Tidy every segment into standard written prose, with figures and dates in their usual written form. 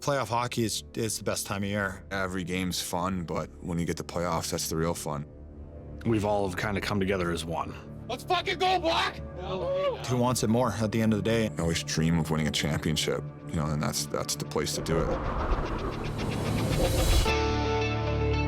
Playoff hockey is the best time of year. Every game's fun, but when you get to playoffs, that's the real fun. We've all kind of come together as one. Let's fucking go, Black! Who wants it more at the end of the day? I always dream of winning a championship, and that's the place to do it.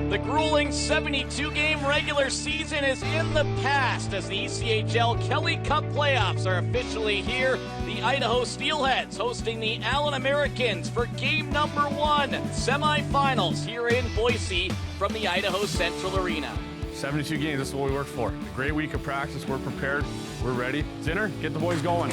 The grueling 72-game regular season is in the past as the ECHL Kelly Cup playoffs are officially here. The Idaho Steelheads hosting the Allen Americans for game number 1, semifinals here in Boise from the Idaho Central Arena. 72 games, this is what we worked for. A great week of practice, we're prepared, we're ready. Zinner, get the boys going.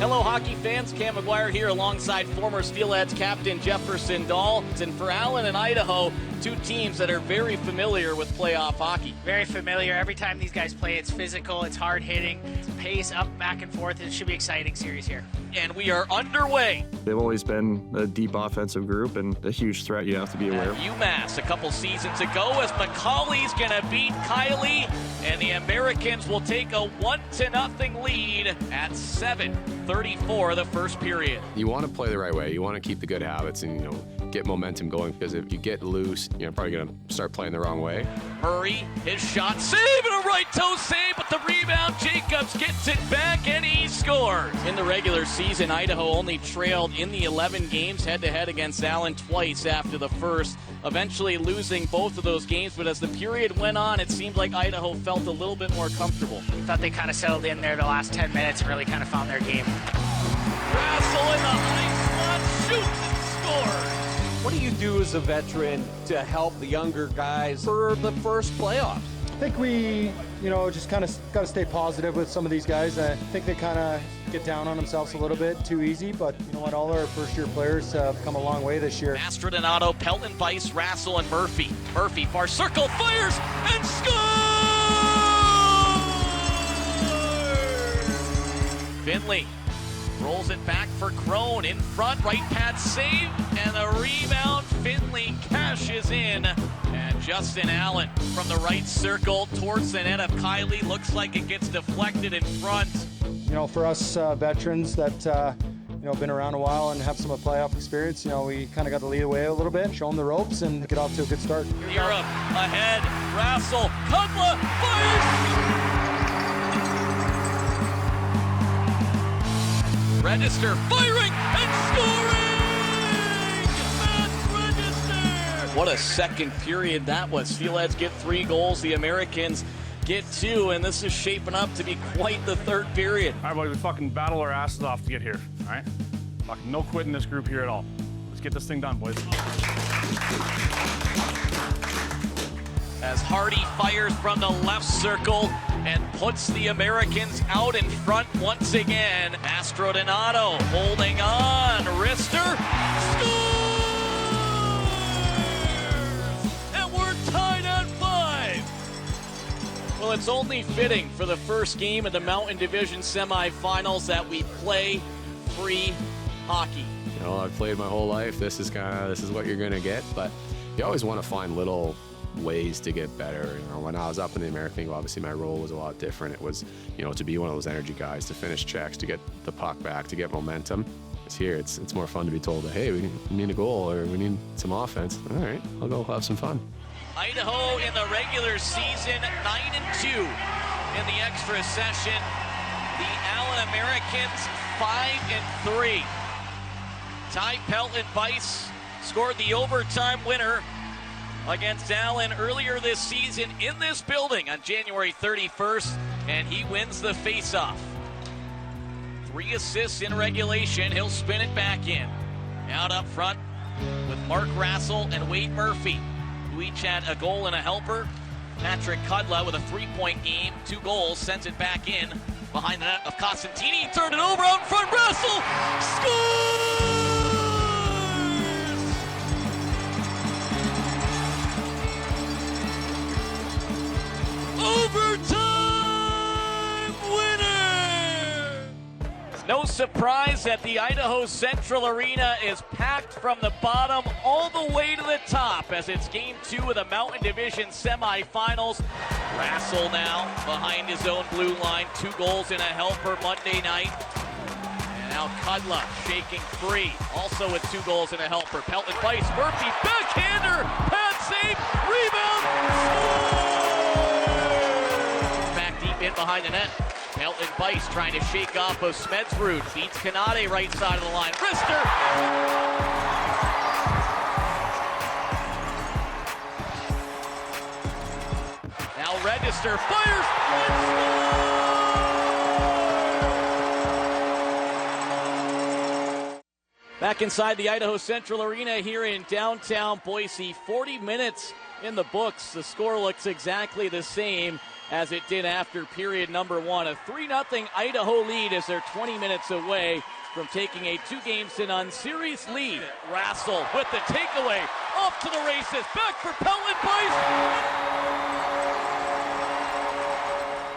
Hello, hockey fans. Cam McGuire here alongside former Steelheads captain Jefferson Dahl. And for Allen and Idaho, two teams that are very familiar with playoff hockey. Very familiar. Every time these guys play, it's physical, it's hard-hitting, it's pace up, back and forth. It should be an exciting series here. And we are underway. They've always been a deep offensive group and a huge threat you have to be aware of. UMass a couple seasons ago as McCauley's going to beat Kylie, and the Americans will take a 1-0 lead at 7:34 the first period. You want to play the right way. You want to keep the good habits and, get momentum going, because if you get loose, you're probably going to start playing the wrong way. Murray, his shot, save, and a right toe save, but the rebound, Jacobs gets it back, and he scores. In the regular season, Idaho only trailed in the 11 games head-to-head against Allen twice after the first, eventually losing both of those games, but as the period went on, it seemed like Idaho felt a little bit more comfortable. I thought they kind of settled in there the last 10 minutes and really kind of found their game. Rassel in the high slot, shoots and scores. What do you do as a veteran to help the younger guys for the first playoffs? I think we, just kind of got to stay positive with some of these guys. I think they kind of get down on themselves a little bit too easy, but you know what? All our first-year players have come a long way this year. Mastrodonato, Pelton, Bice, Rassel, and Murphy. Murphy, far circle, fires, and scores! Finley rolls it back for Crone, in front, right pad save, and the rebound, Finley cashes in. And Justin Allen from the right circle towards the net of Kylie, looks like it gets deflected in front. For us veterans that, been around a while and have some playoff experience, we kind of got to lead away a little bit, show them the ropes, and get off to a good start. Europe ahead, Rassel, Kudla, fires! Register, firing, and scoring! Matt Register! What a second period that was. Steelheads get 3 goals, the Americans get 2, and this is shaping up to be quite the third period. All right, boys, we fucking battle our asses off to get here, all right? Fucking no quitting this group here at all. Let's get this thing done, boys. As Hardy fires from the left circle and puts the Americans out in front once again. Mastrodonato holding on. Rister scores! And we're tied at 5. Well, it's only fitting for the first game of the Mountain Division semifinals that we play free hockey. I've played my whole life. This is what you're going to get, but you always want to find little ways to get better. When I was up in the American League, obviously my role was a lot different. It was, to be one of those energy guys, to finish checks, to get the puck back, to get momentum. It's here. It's more fun to be told that, hey, we need a goal or we need some offense. All right, I'll go have some fun. Idaho in the regular season, 9-2 in the extra session. The Allen Americans 5-3. Ty Pelton Bice scored the overtime winner against Allen earlier this season in this building on January 31st, and he wins the faceoff. 3 assists in regulation. He'll spin it back in. Out up front with Mark Rassel and Wade Murphy, who each had a goal and a helper. Patrick Kudla with a 3-point game, 2 goals, sends it back in behind the net of Costantini. Turned it over out in front. Rassel scores! Overtime winner! It's no surprise that the Idaho Central Arena is packed from the bottom all the way to the top as it's game 2 of the Mountain Division semifinals. Rassel now behind his own blue line, 2 goals and a helper Monday night. Now Kudla shaking free, also with 2 goals and a helper. Pelton Bice, Murphy, backhander, pad save, rebound, score! Back deep in behind the net. Pelton Bice trying to shake off of Smedsrud, beats Kanade right side of the line. Rister! Now Register fires, back inside the Idaho Central Arena here in downtown Boise. 40 minutes in the books. The score looks exactly the same as it did after period number 1. A 3-0 Idaho lead as they're 20 minutes away from taking a 2-0 series lead. Rassel with the takeaway. Off to the races. Back for Pelton Bice.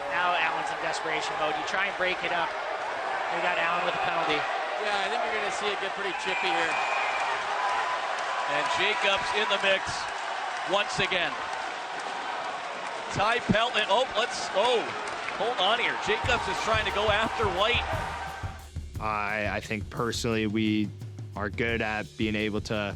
Now Allen's in desperation mode. You try and break it up. We got Allen with a penalty. Yeah, I think you're going to see it get pretty chippy here. And Jacobs in the mix once again. Ty Pelton, hold on here. Jacobs is trying to go after White. I think personally we are good at being able to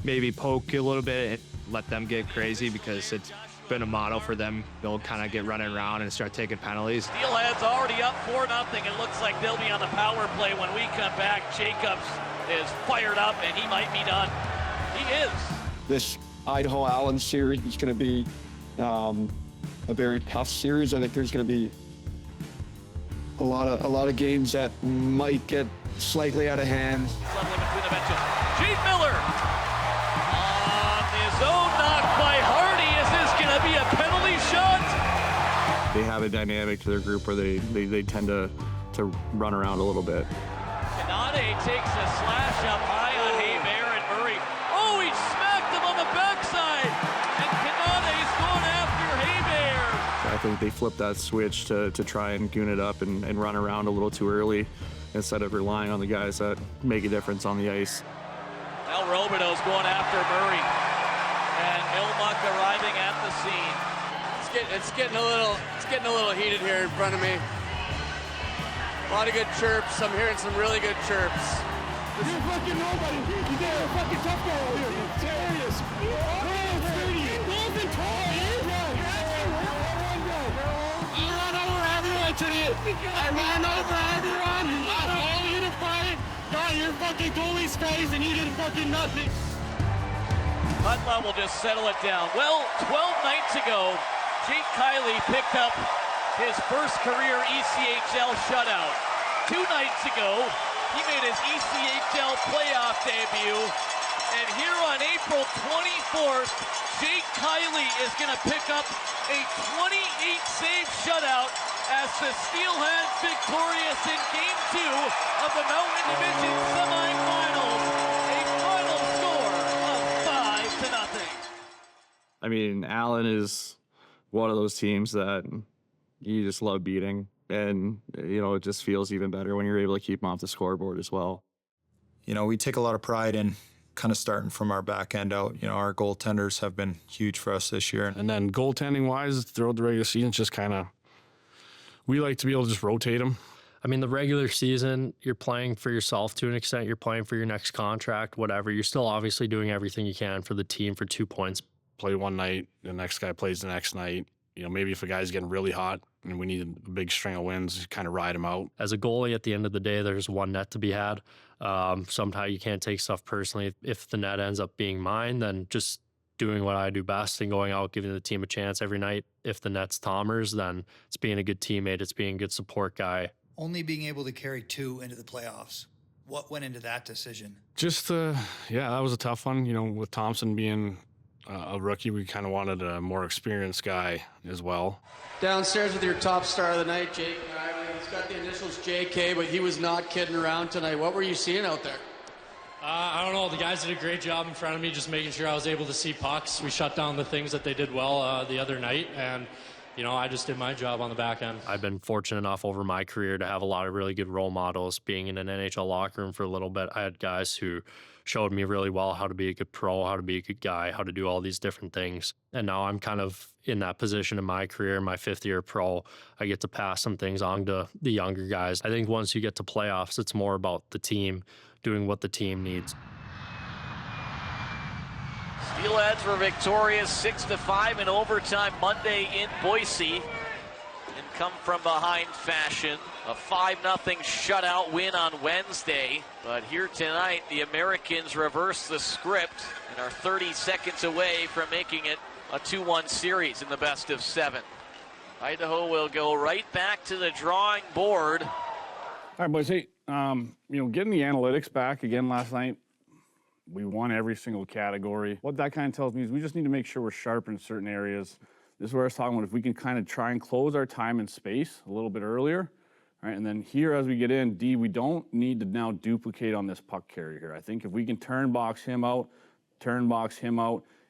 maybe poke a little bit and let them get crazy because it's been a model for them. They'll kind of get running around and start taking penalties. Steelheads already up 4-0. It looks like they'll be on the power play when we come back. Jacobs is fired up and he might be done. He is. This Idaho Allen series is going to be a very tough series. I think there's going to be a lot of games that might get slightly out of hand. Leveling between the benches. Gene Miller on his own knock by Hardy. Is this going to be a penalty shot? They have a dynamic to their group where they tend to run around a little bit. Kanade takes a slash up high on Hebert and Murray. Oh, he smacked him on the backside. And Kanade's going after Hebert. I think they flipped that switch to try and goon it up and run around a little too early instead of relying on the guys that make a difference on the ice. Now Robideau's going after Murray. And Ilmuck arriving at the scene. It's getting a little heated here in front of me. A lot of good chirps. I'm hearing some really good chirps. You're fucking nobody. You're a fucking tough guy over here. You're serious. I ran over everyone. I told you to fight. Got your fucking goalie's face and you did fucking nothing. Huntlaw will just settle it down. Well, 12 nights ago, Jake Kiley picked up his first career ECHL shutout. 2 nights ago, he made his ECHL playoff debut. And here on April 24th, Jake Kiley is going to pick up a 28-save shutout as the Steelheads victorious in Game 2 of the Mountain Division semifinals. A final score of 5-0. I mean, Allen is one of those teams that you just love beating. And, it just feels even better when you're able to keep them off the scoreboard as well. We take a lot of pride in kind of starting from our back end out. Our goaltenders have been huge for us this year. And then goaltending-wise, throughout the regular season, just kind of, we like to be able to just rotate them. I mean, the regular season, you're playing for yourself to an extent. You're playing for your next contract, whatever. You're still obviously doing everything you can for the team for 2 points. Play one night, the next guy plays the next night. Maybe if a guy's getting really hot and we need a big string of wins, kind of ride him out. As a goalie, at the end of the day, there's one net to be had. Sometimes you can't take stuff personally. If the net ends up being mine, then just doing what I do best and going out, giving the team a chance every night. If the net's Tomer's, then it's being a good teammate. It's being a good support guy. Only being able to carry 2 into the playoffs. What went into that decision? Just, that was a tough one. With Thompson being a rookie, we kind of wanted a more experienced guy as well. Downstairs with your top star of the night, Jake. He's got the initials JK, but he was not kidding around tonight. What were you seeing out there? I don't know. The guys did a great job in front of me, just making sure I was able to see pucks. We shut down the things that they did well the other night, and I just did my job on the back end. I've been fortunate enough over my career to have a lot of really good role models. Being in an NHL locker room for a little bit, I had guys who showed me really well how to be a good pro, how to be a good guy, how to do all these different things. And now I'm kind of in that position in my career, my 5th year pro. I get to pass some things on to the younger guys. I think once you get to playoffs, it's more about the team doing what the team needs. Steelheads were victorious 6-5 in overtime Monday in Boise in come from behind fashion. A 5-0 shutout win on Wednesday. But here tonight, the Americans reverse the script and are 30 seconds away from making it a 2-1 series in the best of 7. Idaho will go right back to the drawing board. All right, boys. Hey, getting the analytics back again last night, we won every single category. What that kind of tells me is we just need to make sure we're sharp in certain areas. This is where I was talking about if we can kind of try and close our time and space a little bit earlier. All right, and then here as we get in, D, we don't need to now duplicate on this puck carrier here. I think if we can turn box him out,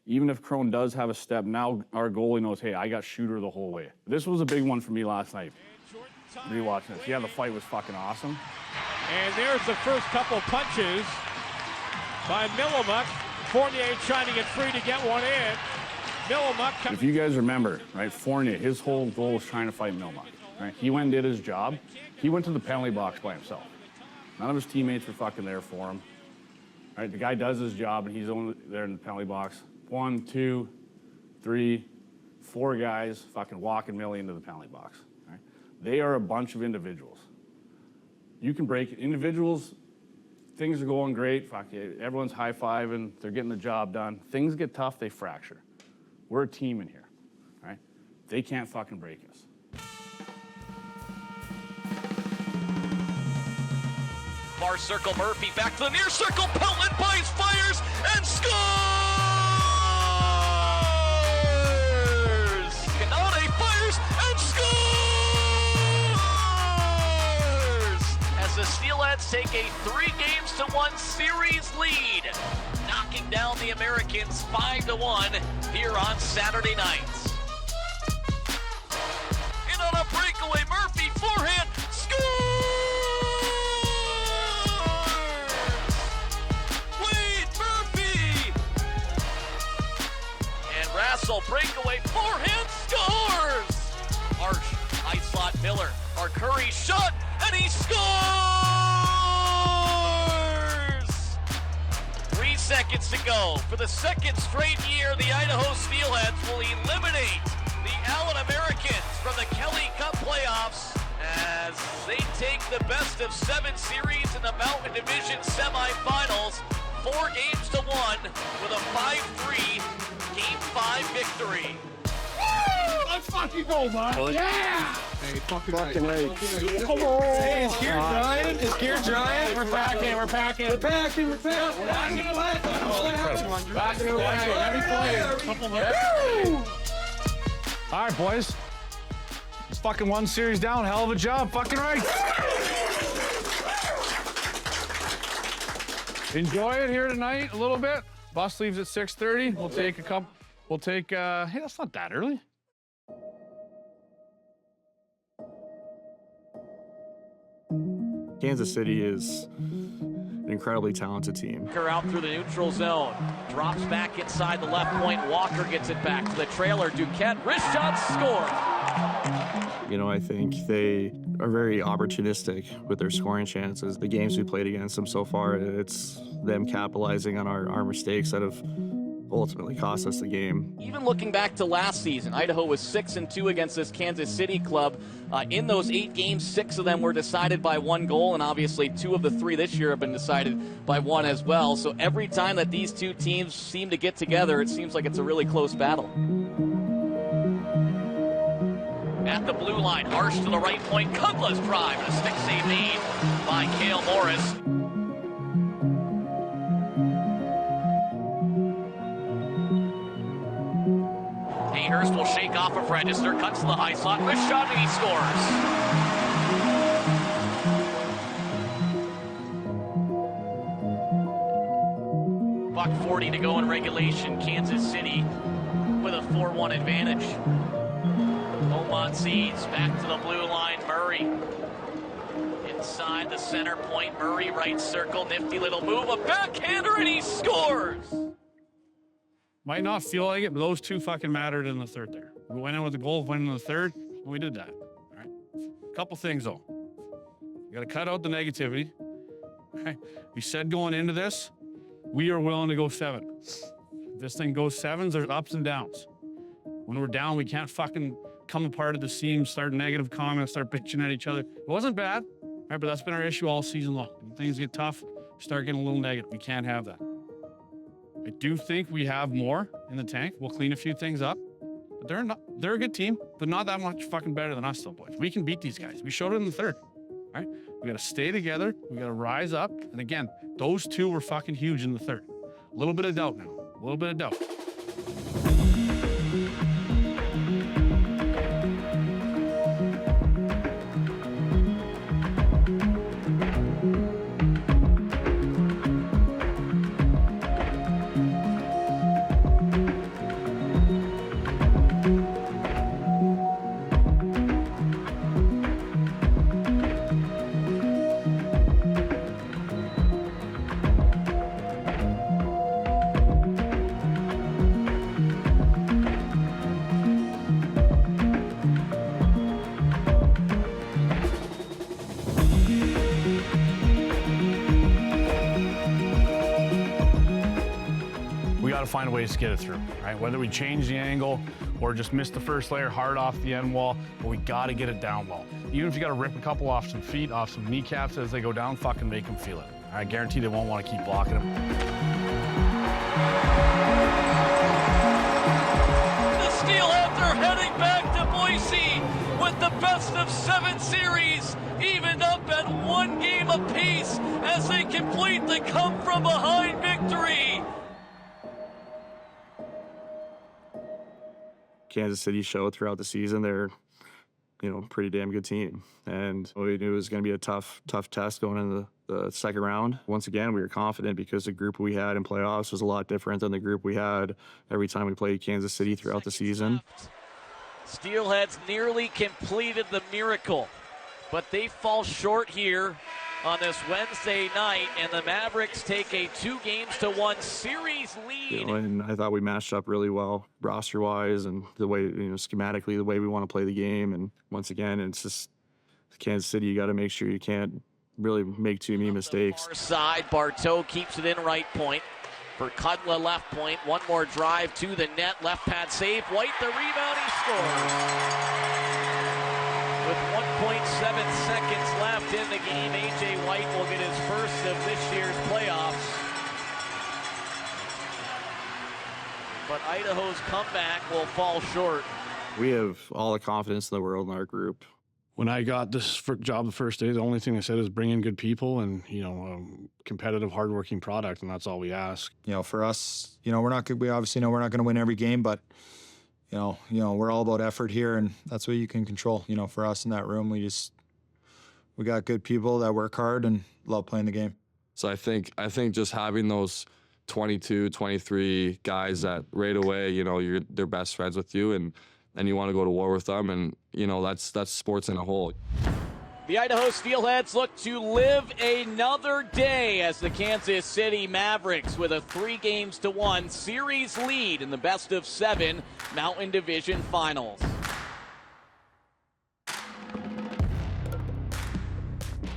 even if Crone does have a step, now our goalie knows, hey, I got shooter the whole way. This was a big one for me last night. Rewatching this. Yeah, the fight was fucking awesome. And there's the first couple punches by Millimuck. Fournier trying to get free to get one in. Millimuck coming. If you guys remember, right, Fournier, his whole goal was trying to fight Millimuck. Right? He went and did his job. He went to the penalty box by himself. None of his teammates were fucking there for him. Right? The guy does his job, and he's only there in the penalty box. 1, 2, 3, 4 guys fucking walking Millie into the penalty box. Right? They are a bunch of individuals. You can break it. Individuals, things are going great. Fuck yeah, everyone's high-fiving. They're getting the job done. Things get tough, they fracture. We're a team in here. Right? They can't fucking break us. Far circle, Murphy back to the near circle. Peltman plays, fires, and scores! Canade fires and scores! As the Steelheads take a 3-1 series lead, knocking down the Americans 5-1 here on Saturday nights. And on a breakaway, Murphy forehand, scores! Rassel breakaway, forehand, scores! Arch, high slot Miller, our Curry shot, and he scores! 3 seconds to go. For the second straight year, the Idaho Steelheads will eliminate the Allen Americans from the Kelly Cup playoffs as they take the best of 7 series in the Mountain Division semifinals, 4-1 with a 5-3 Game 5 victory. Woo! Let's fucking go, man. Yeah! Hey, fucking right. Come on. Hey, is gear drying? Is gear drying? We're packing. Packing it away. Packing it away. Every play. All right, boys. It's fucking 1 series down. Hell of a job. Fucking right. Enjoy it here tonight a little bit. Bus leaves at 6:30. We'll take a couple. Hey, that's not that early. Kansas City is an incredibly talented team. Out through the neutral zone, drops back inside the left point. Walker gets it back to the trailer. Duquette, wrist shot, score. I think they are very opportunistic with their scoring chances. The games we played against them so far, it's them capitalizing on our mistakes that have ultimately cost us the game. Even looking back to last season, Idaho was 6-2 against this Kansas City club. In those 8 games, 6 of them were decided by 1 goal, and obviously 2 of the 3 this year have been decided by 1 as well. So every time that these 2 teams seem to get together, it seems like it's a really close battle. At the blue line, Harsh to the right point, Kugla's drive, and a stick-save lead by Cale Morris. Hayhurst will shake off of register, cuts to the high slot, wrist shot, and he scores. .40 to go in regulation. Kansas City with a 4-1 advantage. Home one-seeds. Back to the blue line, Murray. Inside the center point, Murray, right circle, nifty little move, a backhander, and he scores! Might not feel like it, but those two fucking mattered in the third there. We went in with the goal, went in the third, and we did that. All right. A couple things, though. You got to cut out the negativity. Okay. We said going into this, we are willing to go 7. If this thing goes 7s, there's ups and downs. When we're down, we can't fucking come apart at the seams, start negative comments, start bitching at each other. It wasn't bad, right? But that's been our issue all season long. When things get tough, we start getting a little negative. We can't have that. I do think we have more in the tank. We'll clean a few things up. But they're a good team, but not that much fucking better than us, though, boys. We can beat these guys. We showed it in the third. All right? We got to stay together. We got to rise up. And again, those two were fucking huge in the third. A little bit of doubt now. A little bit of doubt. Find ways to get it through, right? Whether we change the angle or just miss the first layer hard off the end wall, but we got to get it down low. Even if you got to rip a couple off some feet, off some kneecaps as they go down, fucking make them feel it. I guarantee they won't want to keep blocking them. The Steelheads are heading back to Boise with the best of 7 series, evened up at 1 game apiece as they complete the come-from-behind victory. Kansas City showed throughout the season they're, pretty damn good team. And we knew it was going to be a tough test going into the second round. Once again, we were confident because the group we had in playoffs was a lot different than the group we had every time we played Kansas City throughout the season. Steelheads nearly completed the miracle, but they fall short here on this Wednesday night, and the Mavericks take a 2-1 series lead. And I thought we matched up really well roster-wise and the way, schematically, the way we want to play the game. And once again, it's just Kansas City, you got to make sure you can't really make too many mistakes. Far side, Barteau keeps it in right point. For Kudla, left point. One more drive to the net. Left pad save. White the rebound. He scores. With 1.7 seconds left in the game, A.J. White will get his first of this year's playoffs. But Idaho's comeback will fall short. We have all the confidence in the world in our group. When I got this job the first day, the only thing I said is bring in good people and, competitive, hardworking product, and that's all we ask. For us, we're not good. We obviously know we're not going to win every game, but we're all about effort here, and that's what you can control. For us in that room, we got good people that work hard and love playing the game. So I think just having those 22, 23 guys that right away, they're best friends with you, and you want to go to war with them, and that's sports in a whole. The Idaho Steelheads look to live another day as the Kansas City Mavericks with a 3-1 series lead in the best of 7 Mountain Division Finals.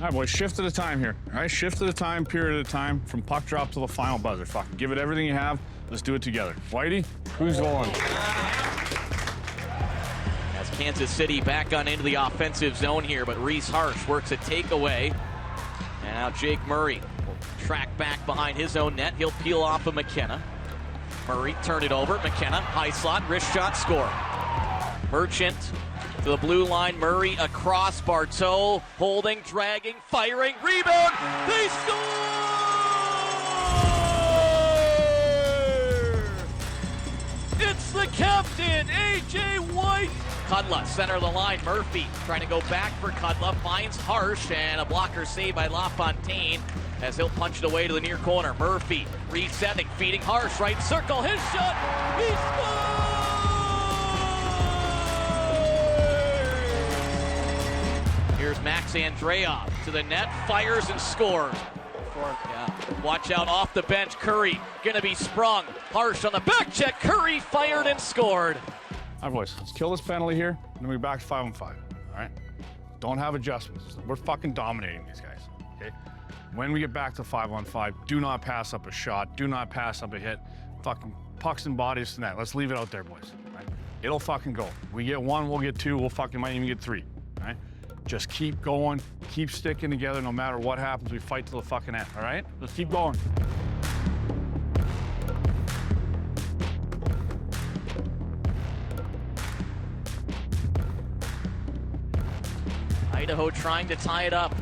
All right, boys, shift at a time here. All right, shift at a time, period at a time, from puck drop to the final buzzer. Fucking give it everything you have. Let's do it together. Whitey, who's going? As Kansas City back on into the offensive zone here, but Reese Harsh works a takeaway. And now Jake Murray will track back behind his own net. He'll peel off of McKenna. Murray turned it over. McKenna, high slot, wrist shot, score. Merchant to the blue line. Murray across. Barteau holding, dragging, firing, rebound. They score! It's the captain, A.J. White. Kudla, center of the line. Murphy trying to go back for Kudla. Finds Harsh, and a blocker save by LaFontaine as he'll punch it away to the near corner. Murphy resetting, feeding Harsh, right circle. His shot, he scores! Here's Max Andreoff to the net, fires and scores. Watch out off the bench. Curry gonna be sprung. Harsh on the back check. Curry fired and scored. All right, boys, let's kill this penalty here, and then we're back to 5-on-5. All right? Don't have adjustments. We're fucking dominating these guys. Okay? When we get back to 5-on-5, do not pass up a shot. Do not pass up a hit. Fucking pucks and bodies to net. Let's leave it out there, boys. Right? It'll fucking go. We get one, we'll get two, we'll fucking might even get three. All right? Just keep going, keep sticking together. No matter what happens, we fight till the fucking end. All right? Let's keep going. Idaho trying to tie it up.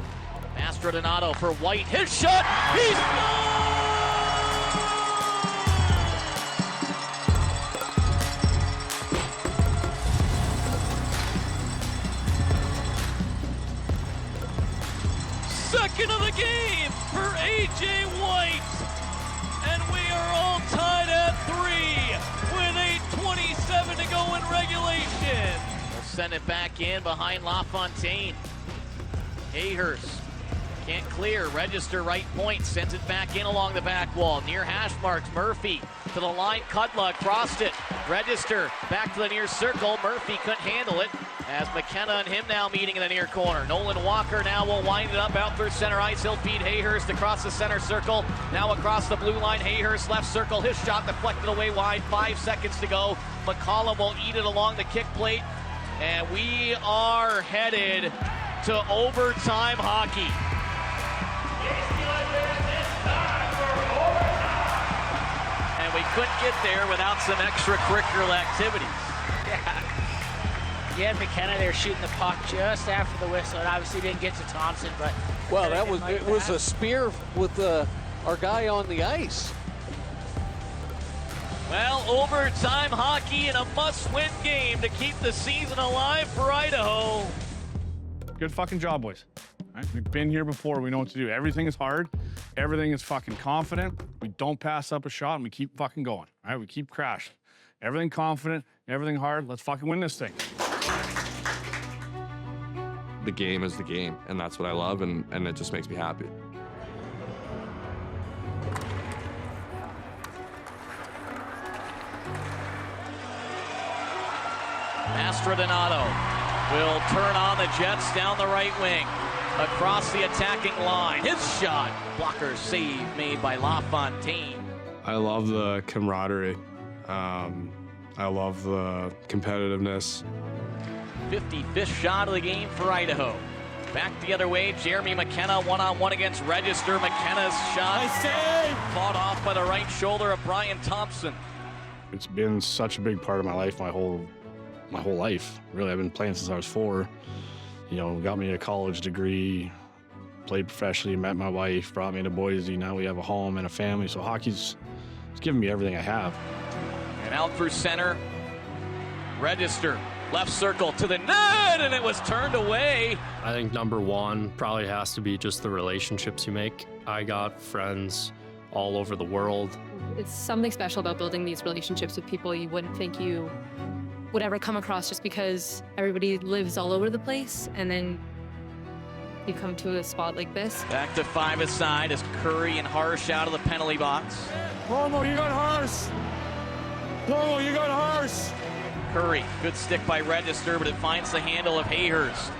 Mastrodonato for White. His shot. He scores! Second of the game for A.J. White. And we are all tied at 3 with 8:27 to go in regulation. We'll send it back in behind LaFontaine. Hayhurst can't clear. Register right point. Sends it back in along the back wall. Near hash marks. Murphy to the line. Kudla crossed it. Register back to the near circle. Murphy couldn't handle it as McKenna and him now meeting in the near corner. Nolan Walker now will wind it up out through center ice. He'll feed Hayhurst across the center circle. Now across the blue line. Hayhurst left circle. His shot deflected away wide. 5 seconds to go. McCollum will eat it along the kick plate. And we are headed to overtime hockey. And we couldn't get there without some extracurricular activities. Yeah. You had McKenna there shooting the puck just after the whistle. It obviously didn't get to Thompson, but well, it was a spear with our guy on the ice. Well, overtime hockey in a must-win game to keep the season alive for Idaho. Good fucking job, boys. All right? We've been here before. We know what to do. Everything is hard. Everything is fucking confident. We don't pass up a shot, and we keep fucking going. All right? We keep crashing. Everything confident, everything hard. Let's fucking win this thing. The game is the game, and that's what I love, and it just makes me happy. Mastrodonato will turn on the Jets down the right wing. Across the attacking line. His shot. Blocker save made by LaFontaine. I love the camaraderie. I love the competitiveness. 55th shot of the game for Idaho. Back the other way, Jeremy McKenna one-on-one against Register. McKenna's shot fought off by the right shoulder of Brian Thompson. It's been such a big part of my life, my whole life. Really, I've been playing since I was 4. You know, got me a college degree, played professionally, met my wife, brought me to Boise. Now we have a home and a family. So hockey's given me everything I have. And out through center, Register. Left circle to the net, and it was turned away. I think number one probably has to be just the relationships you make. I got friends all over the world. It's something special about building these relationships with people you wouldn't think you would ever come across, just because everybody lives all over the place, and then you come to a spot like this. Back to 5 aside as Curry and Harsh out of the penalty box. Romo, you got Harsh. Romo, you got Harsh. Curry, good stick by Register, but it finds the handle of Hayhurst.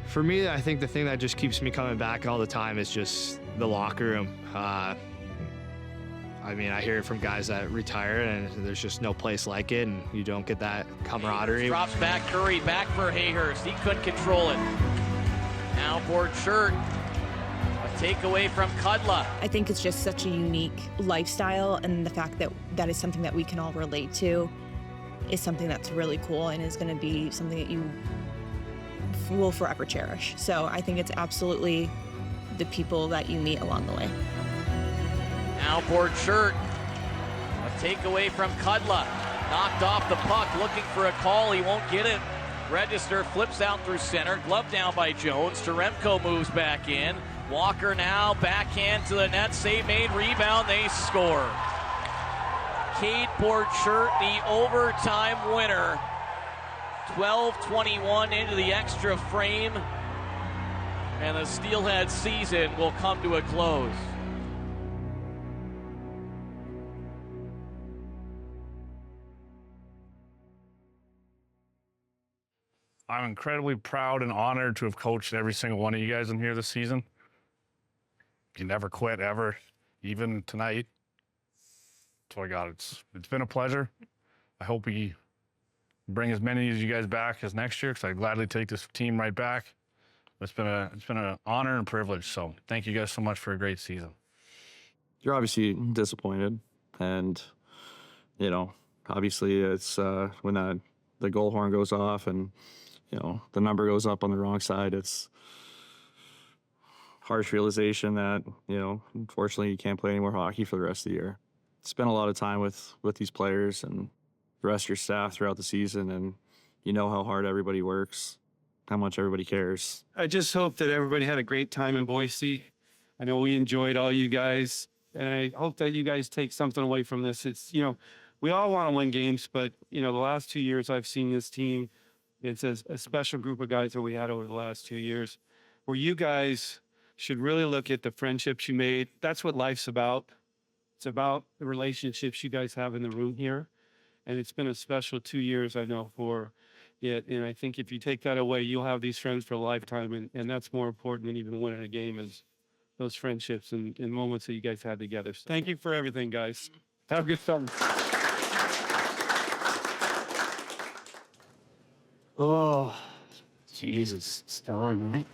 For me, I think the thing that just keeps me coming back all the time is just the locker room. I mean, I hear it from guys that retire, and there's just no place like it, and you don't get that camaraderie. Drops back, Curry back for Hayhurst. He couldn't control it. Now board shirt. A takeaway from Kudla. I think it's just such a unique lifestyle, and the fact that that is something that we can all relate to is something that's really cool and is going to be something that you will forever cherish. So I think it's absolutely the people that you meet along the way. Now board shirt. A takeaway from Kudla. Knocked off the puck, looking for a call. He won't get it. Register flips out through center. Glove down by Jones. Teremko moves back in. Walker now backhand to the net. Save made. Rebound. They score. Cade Borchert, the overtime winner. 12:21 into the extra frame. and the Steelheads season will come to a close. I'm incredibly proud and honored to have coached every single one of you guys in here this season. You never quit, ever, even tonight. So I got it. It's been a pleasure. I hope we bring as many of you guys back as next year, because I'd gladly take this team right back. It's been an honor and privilege. So thank you guys so much for a great season. You're obviously disappointed, and obviously it's when the goal horn goes off and the number goes up on the wrong side. It's harsh realization that unfortunately you can't play any more hockey for the rest of the year. Spent a lot of time with these players and the rest of your staff throughout the season, and you know how hard everybody works, how much everybody cares. I just hope that everybody had a great time in Boise. I know we enjoyed all you guys, and I hope that you guys take something away from this. It's, we all want to win games, but, the last 2 years I've seen this team, it's a special group of guys that we had over the last 2 years, where you guys should really look at the friendships you made. That's what life's about. It's about the relationships you guys have in the room here. And it's been a special 2 years, I know, for it. And I think if you take that away, you'll have these friends for a lifetime. And that's more important than even winning a game, is those friendships and moments that you guys had together. So thank you for everything, guys. Have a good summer. Oh, Jesus, it's done, right?